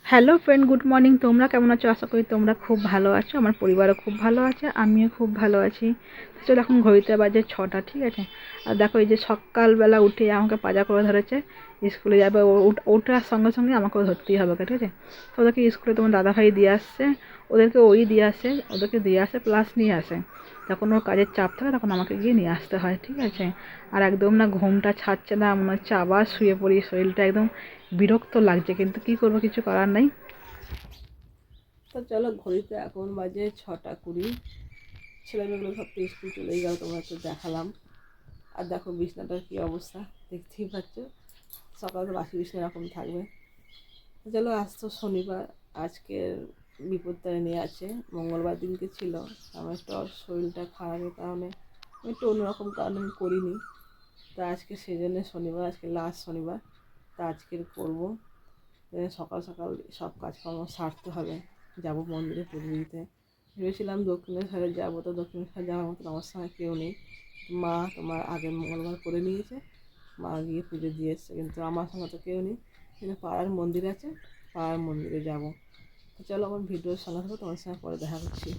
Hello friend, good morning. তোমরা কেমন আছো? আশা করি তোমরা খুব ভালো আছো। আমার পরিবারও খুব ভালো আছে, আমিও খুব ভালো আছি। চলো, এখন ঘড়িতে বাজে 6টা, ঠিক আছে। আর দেখো, এই যে সকালবেলা উঠে আমাকে পাজা করে ধরেছে, স্কুলে যাবে। ওঠার সঙ্গে সঙ্গে আমাকেও ধরতেই হবে, ঠিক আছে। তো ওদেরকে স্কুলে তোমার দাদাভাই দিয়ে আসছে, ওদেরকে দিয়ে আসে প্লাস নিয়ে আসে। যখন ওর কাজের চাপ থাকে তখন আমাকে গিয়ে নিয়ে আসতে হয়, ঠিক আছে। আর একদম না, ঘুমটা ছাড়ছে না, মনে হচ্ছে আবার শুয়ে পড়ি। শরীরটা একদম বিরক্ত লাগছে, কিন্তু কি করবো, কিছু করার নেই। তো চলো, ঘড়িতে এখন বাজে 6টা 20। ছেলেমেয়েগুলো সব তো স্কুল চলেই গেল, তোমরা একটু দেখালাম। আর দেখো বিছনাটার কি অবস্থা, দেখতেই পাচ্ছ। সকালে তো বাসি বিছনা এরকম থাকবে। তো চলো, আজ তো শনিবার, আজকের বিপদতারিণী আছে। মঙ্গলবার দিনকে ছিল, আমার একটু শরীরটা খারাপের কারণে আমি একটু অন্যরকম কারণে আমি করিনি। তা আজকে সেজন্য শনিবার, আজকে লাস্ট শনিবার, তা আজকের করবো। সকাল সকাল সব কাজকর্ম সারতে হবে। যাব মন্দিরে পুজো দিতে। ভেবেছিলাম দক্ষিণেশ্বরে যাবো, তো দক্ষিণেশ্বর যাওয়ার মতো আমার সঙ্গে কেউ নেই। মা তোমার আগের মঙ্গলবার করে নিয়েছে, মা গিয়ে পুজো দিয়ে এসছে, কিন্তু আমার সঙ্গে তো কেউ নেই। কিন্তু পাড়ার মন্দির আছে, পাড়ার মন্দিরে যাব। তো চলো, আমার ভিডিওর সঙ্গে থাকো, তোমার সঙ্গে পরে দেখা করছি।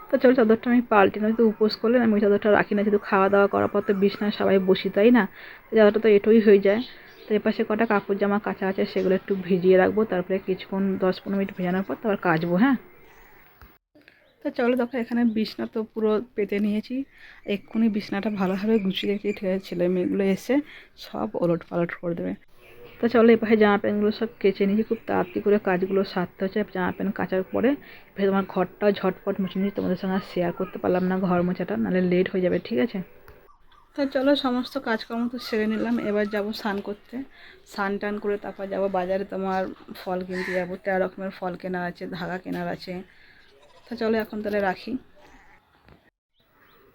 তো চলো, চাদরটা আমি পাল্টে নয়, তো উপোস করলে আমি ওই চাদরটা রাখি না, যেহেতু খাওয়া দাওয়া করার পর তো বিছনায় সবাই বসি, তাই না। চাদরটা তো এটোই হয়ে যায়। তো এপাশে কটা কাপড় জামা কাচা আছে, সেগুলো একটু ভিজিয়ে রাখবো, তারপরে কিছুক্ষণ 10-15 মিনিট ভেজানোর পর তারপর কাচবো, হ্যাঁ। তো চলো, দেখো এখানে বিছনা তো পুরো পেতে নিয়েছি। এক্ষুনি বিছনাটা ভালোভাবে গুছিয়ে রেখে ছেলে মেয়েগুলো এসে সব ওলট পালট করে দেবে। তো চলো, এপাশে জামা প্যান্টগুলো সব কেচে নিয়েছি, খুব তাড়াতাড়ি করে কাজগুলো সারতে হচ্ছে। জামা প্যান্ট কাচার পরে এবার তোমার ঘরটাও ঝটপট মুছে নিয়েছি। তোমাদের সঙ্গে শেয়ার করতে পারলাম না ঘর মোছাটা, নাহলে লেট হয়ে যাবে, ঠিক আছে। তো চলো, সমস্ত কাজকর্ম তো সেরে নিলাম, এবার যাব স্নান করতে। স্নান টান করে তারপর যাব বাজারে, তোমার ফল কিনতে যাবো। 13 রকমের ফল কেনার আছে, ধাগা কেনার আছে। তো চলো, এখন তাহলে রাখি।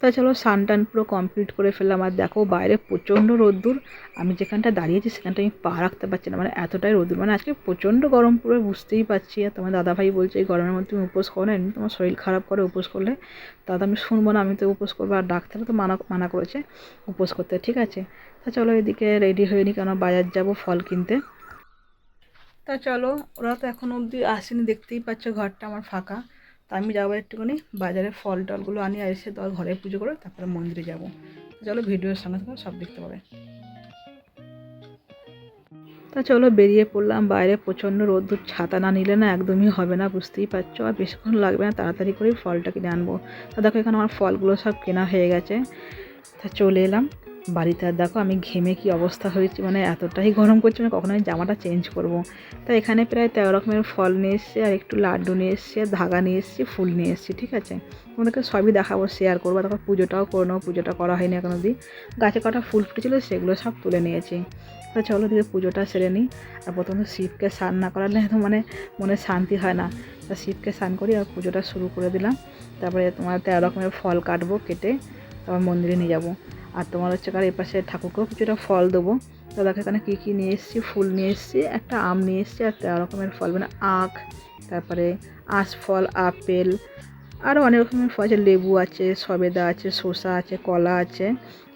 তা চলো, স্নান টান পুরো কমপ্লিট করে ফেললাম। আর দেখো বাইরে প্রচণ্ড রোদ্দুর। আমি যেখানটা দাঁড়িয়েছি সেখানটা আমি পা রাখতে পারছি না, মানে এতটাই রোদ্দুর। মানে আজকে প্রচণ্ড গরম, পুরো বুঝতেই পারছি। আর তোমার দাদাভাই বলছে এই গরমের মধ্যে তুমি উপোস করো না, এমনি তোমার শরীর খারাপ করে উপোস করলে। দাদা আমি শুনবো না, আমি তো উপোস করবো। আর ডাক্তারও তো মানা করেছে উপোস করতে, ঠিক আছে। তা চলো, এদিকে রেডি হয়ে নি, কেন বাজার যাব ফল কিনতে। তা চলো, ওরা তো এখন অবধি আসেনি, দেখতেই পাচ্ছ ঘরটা আমার ফাঁকা। তা আমি যাবো একটুখানি বাজারে, ফল টলগুলো আনি, আর এসে ঘরে পুজো করে তারপরে মন্দিরে যাবো। চলো, ভিডিওর সঙ্গে সঙ্গে সব দেখতে পাবে। তা চলো, বেরিয়ে পড়লাম। বাইরে প্রচণ্ড রোদ্দুর, ছাতা না নিলে না একদমই হবে না, বুঝতেই পারছো। আর বেশিক্ষণ লাগবে না, তাড়াতাড়ি করেই ফলটা কিনে আনবো। তা দেখো, এখানে আমার ফলগুলো সব কেনা হয়ে গেছে। তা চলে এলাম বাড়িতে। আর দেখো আমি ঘেমে কি অবস্থা হয়েছে, মানে এতটাই গরম করছে, মানে কখনো আমি জামাটা চেঞ্জ করব। তা এখানে প্রায় 13 রকমের ফল নিয়ে এসেছি, আর একটু লাড্ডু নিয়ে এসেছি, আর ধাগা নিয়ে এসেছি, ফুল নিয়ে এসেছি, ঠিক আছে। তোমাদেরকে সবই দেখাবো, শেয়ার করবো। তারপর পুজোটাও করে নেবো, পুজোটা করা হয়নি এখন অবধি। গাছে কটা ফুল ফুটেছিল, সেগুলো সব তুলে নিয়েছি। তা চলো, দিয়ে পুজোটা সেরে নিই। আর প্রথমে শিবকে স্নান না করালে তো মানে মনে শান্তি হয় না। তা শিবকে স্নান করি আর পুজোটা শুরু করে দিলাম। তারপরে তোমার 13 রকমের ফল কাটবো, কেটে তারপর মন্দিরে নিয়ে যাবো। আর তোমার হচ্ছে কার এপাশে ঠাকুরকেও কিছুটা ফল দেবো। তো দেখো এখানে কী কী নিয়ে এসেছি, ফুল নিয়ে এসেছি, একটা আম নিয়ে এসেছি, আর 13 রকমের ফল, মানে আখ, তারপরে আঁশফল, আপেল, আরও অনেক রকমের ফল আছে, লেবু আছে, সবেদা আছে, শসা আছে, কলা আছে।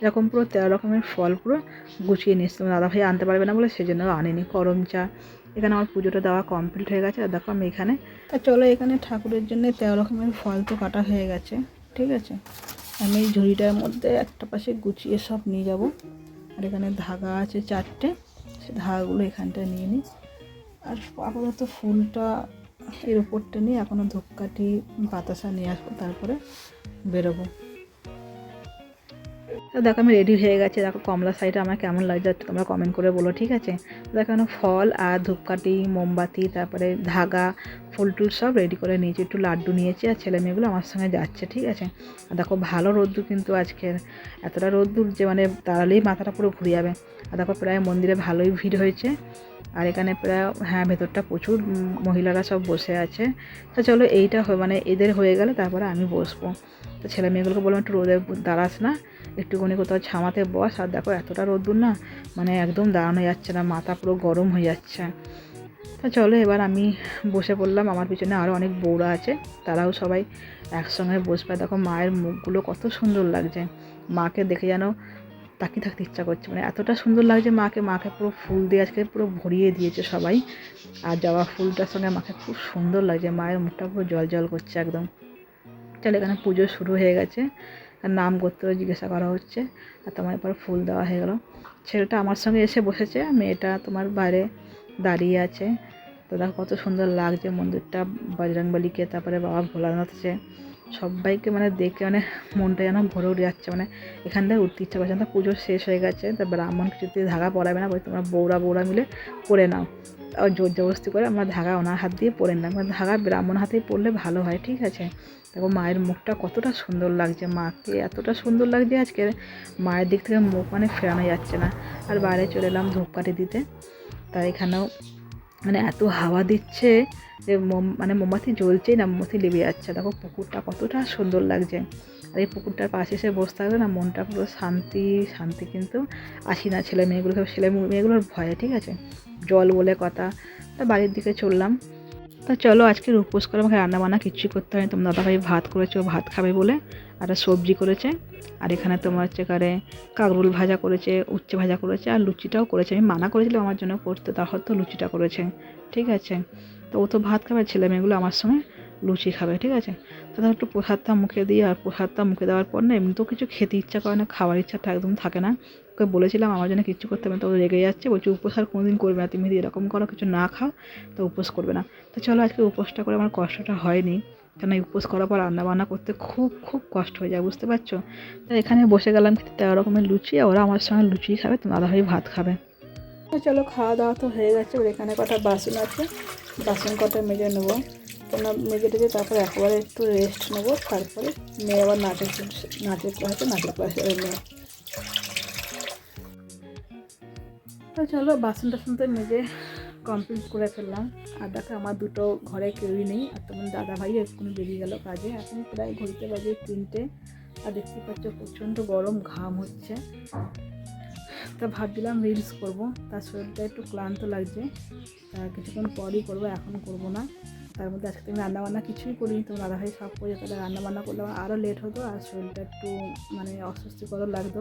এরকম পুরো 13 রকমের ফল পুরো গুছিয়ে নিয়ে এসেছি। দাদাভাই আনতে পারবে না বলে সেজন্য আনিনি। করম চা। এখানে আমার পুজোটা দেওয়া কমপ্লিট হয়ে গেছে। আর দেখো আমি এখানে, তা চলো, এখানে ঠাকুরের জন্য 13 রকমের ফল তো কাটা হয়ে গেছে, ঠিক আছে। আমি এই ঝুড়িটার মধ্যে একটা পাশে গুছিয়ে সব নিয়ে যাব। আর এখানে ধাগা আছে 4টে, সে ধাগাগুলো এখানটায় নিয়ে নিই। আর আপাতত ফুলটা এর উপরটা নিয়ে এখনও ধূপকাঠি বাতাসা নিয়ে আসবো, তারপরে বেরোবো। তো দেখো আমি রেডি হয়ে গেছে। দেখো কমলা শাড়িটা আমার কেমন লাগছে তোমরা কমেন্ট করে বলো, ঠিক আছে। দেখো এখানে ফল আর ধূপকাঠি, মোমবাতি, তারপরে ধাগা, ফুল টুল সব রেডি করে নিয়েছি। একটু লাড্ডু নিয়েছি, আর ছেলে মেয়েগুলো আমার সঙ্গে যাচ্ছে, ঠিক আছে। আর দেখো ভালো রোদ্দুর কিন্তু আজকের, এতটা রোদ্দুর যে মানে দাঁড়ালেই মাথাটা পুরো ঘুরে যাবে। আর দেখো প্রায় মন্দিরে ভালোই ভিড় হয়েছে। আর এখানে প্রায়, হ্যাঁ, ভেতরটা প্রচুর মহিলারা সব বসে আছে। তো চলো, এইটা মানে এদের হয়ে গেলে তারপরে আমি বসবো। তো ছেলে মেয়েগুলোকে বললাম একটু রোদে দাঁড়াস না, একটুখানি কোথাও ছামাতে বস। আর দেখো এতটা রোদ্দুর না, মানে একদম দাঁড়ানো যাচ্ছে না, মাথা পুরো গরম হয়ে যাচ্ছে। তা চলো, এবার আমি বসে পড়লাম। আমার পিছনে আরও অনেক বউরা আছে, তারাও সবাই একসঙ্গে বসবে। দেখো মায়ের মুখগুলো কত সুন্দর লাগছে, মাকে দেখে যেন তাকিয়ে থাকতে ইচ্ছা করছে, মানে এতটা সুন্দর লাগছে মাকে পুরো ফুল দিয়ে আজকে পুরো ভরিয়ে দিয়েছে সবাই। আর জবা ফুলটার সঙ্গে মাকে খুব সুন্দর লাগছে, মায়ের মুখটা পুরো জল করছে একদম। চলো এখানে পুজো শুরু হয়ে গেছে, আর নাম গোত্র জিজ্ঞাসা করা হচ্ছে, আর তোমার এরপর ফুল দেওয়া হয়ে গেলো। ছেলেটা আমার সঙ্গে এসে বসেছে, মেয়েটা তোমার বাইরে দাঁড়িয়ে আছে। তো দেখো কত সুন্দর লাগছে মন্দিরটা, বজরংবলীকে, তারপরে বাবা ভোলানাথ আছে, সবাইকে মানে দেখে মানে মনটা যেন ভরে উঠে যাচ্ছে, মানে এখান থেকে উঠতে ইচ্ছা করছে না। পুজো শেষ হয়ে গেছে, তা ব্রাহ্মণ কিছুতে ধাগা পরাবে না, বলছে তোমরা বউরা মিলে পরে নাও। আর জোর জবরদস্তি করে আমরা ধাগা ওনার হাত দিয়ে পরে নিলাম, ধাগা ব্রাহ্মণ হাতেই পরলে ভালো হয়, ঠিক আছে। দেখো মায়ের মুখটা কতটা সুন্দর লাগছে, মাকে এতটা সুন্দর লাগছে আজকে, মায়ের দিক থেকে মুখ মানে ফেরানো যাচ্ছে না। আর বাইরে চলে এলাম ধূপকাঠি দিতে, তাই এখানেও মানে এত হাওয়া দিচ্ছে যে মানে মোমবাতি জ্বলছেই না, মোমবাতি লেবে যাচ্ছে। দেখো পুকুরটা কতটা সুন্দর লাগছে, আর এই পুকুরটার পাশে এসে বসে থাকলে না মনটা পুরো শান্তি কিন্তু আসি না ছেলে মেয়েগুলোর ভয়ে, ঠিক আছে, জল বলে কথা। তা বাড়ির দিকে চললাম। তা চলো আজকের উপোস করে আমাকে রান্নাবান্না কিছুই করতে হয়নি, তোমার দাদাভাই ভাত করেছে, ও ভাত খাবে বলে, আর সবজি করেছে। আর এখানে তোমার হচ্ছে কাকরুল ভাজা করেছে, উচ্ছে ভাজা করেছে, আর লুচিটাও করেছে। আমি মানা করেছিলাম আমার জন্য করতে, তা হয়তো লুচিটা করেছে, ঠিক আছে। তো ও তো ভাত খাবে, ছেলে মেয়েগুলো আমার সঙ্গে লুচি খাবে, ঠিক আছে। তাদের একটু প্রসাদটা মুখে দিই, আর প্রসাদটা মুখে দেওয়ার পর না এমনিতেও কিছু খেতে ইচ্ছা করে না, খাওয়ার ইচ্ছাটা একদম থাকে না। ওকে বলেছিলাম আমার জন্য কিছু করতে হবে না, তো রেগে যাচ্ছে, বলছি উপোস আর কোনোদিন করবে না, তুমি যদি এরকম করো কিছু না খাও তো উপোস করবে না। তো চলো আজকে উপোসটা করে আমার কষ্টটা হয়নি, কেন এই উপোস করার পর রান্নাবান্না করতে খুব কষ্ট হয়ে যায়, বুঝতে পারছো। তো এখানে বসে গেলাম খেতে 13 রকমের লুচি, আর ওরা আমার সঙ্গে লুচি খাবে, তো দাদাভাই ভাত খাবে। তো চলো খাওয়া দাওয়া তো হয়ে গেছে, ওর এখানে কটা বাসন আছে, বাসন কটা মেজে নেবো, কেন মেজে টেজে তারপরে একবারে একটু রেস্ট নেবো, তারপরে মেয়ে আবার নাচের ক্লাসে মেয়ে। তো চলো বাসন টাসন তো মেজে কমপ্লিট করে ফেললাম। আর দেখো আমার দুটো ঘরে কেউই নেই, আর তোমার দাদাভাই এক্ষুনি বেরিয়ে গেল কাজে, এখন প্রায় ঘড়িতে বাজে 3টে। আর দেখতে পাচ্ছ প্রচণ্ড গরম, ঘাম হচ্ছে। তা ভাবছিলাম রিলস করব, তার শরীরটা একটু ক্লান্ত লাগছে, তা কিছুক্ষণ পরই করবো, এখন করব না। তার মধ্যে আজকে তুমি রান্নাবান্না কিছুই করিনি, তোমার দাদাভাই সব করে, তাহলে রান্নাবান্না করলে আমার আরও লেট হতো, আর শরীরটা একটু মানে অস্বস্তিকর লাগতো।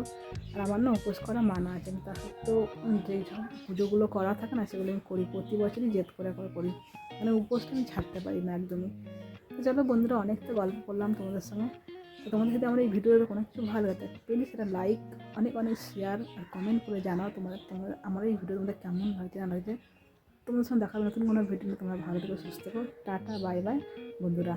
আর আমার না উপোস করা মানা আছে, তা সত্ত্বেও যেই সব পুজোগুলো করা থাকে না সেগুলো আমি করি, প্রতি বছরই জেদ করে করি, মানে উপোসটা আমি ছাড়তে পারি না একদমই। তো চলো বন্ধুরা, অনেক তো গল্প করলাম তোমাদের সঙ্গে। তো তোমাদের যদি আমার এই ভিডিওতে কোনো কিছু ভালো লাগে প্লিজ সেটা লাইক, অনেক শেয়ার আর কমেন্ট করে জানাও তোমার আমার এই ভিডিও তোমাদের কেমন লাগছে না লাগছে। তোমাদের সঙ্গে দেখা হবে নতুন কোনো ভিডিও, তোমরা ভালো থেকো, সুস্থ থেকো, টাটা বাই বাই বন্ধুরা।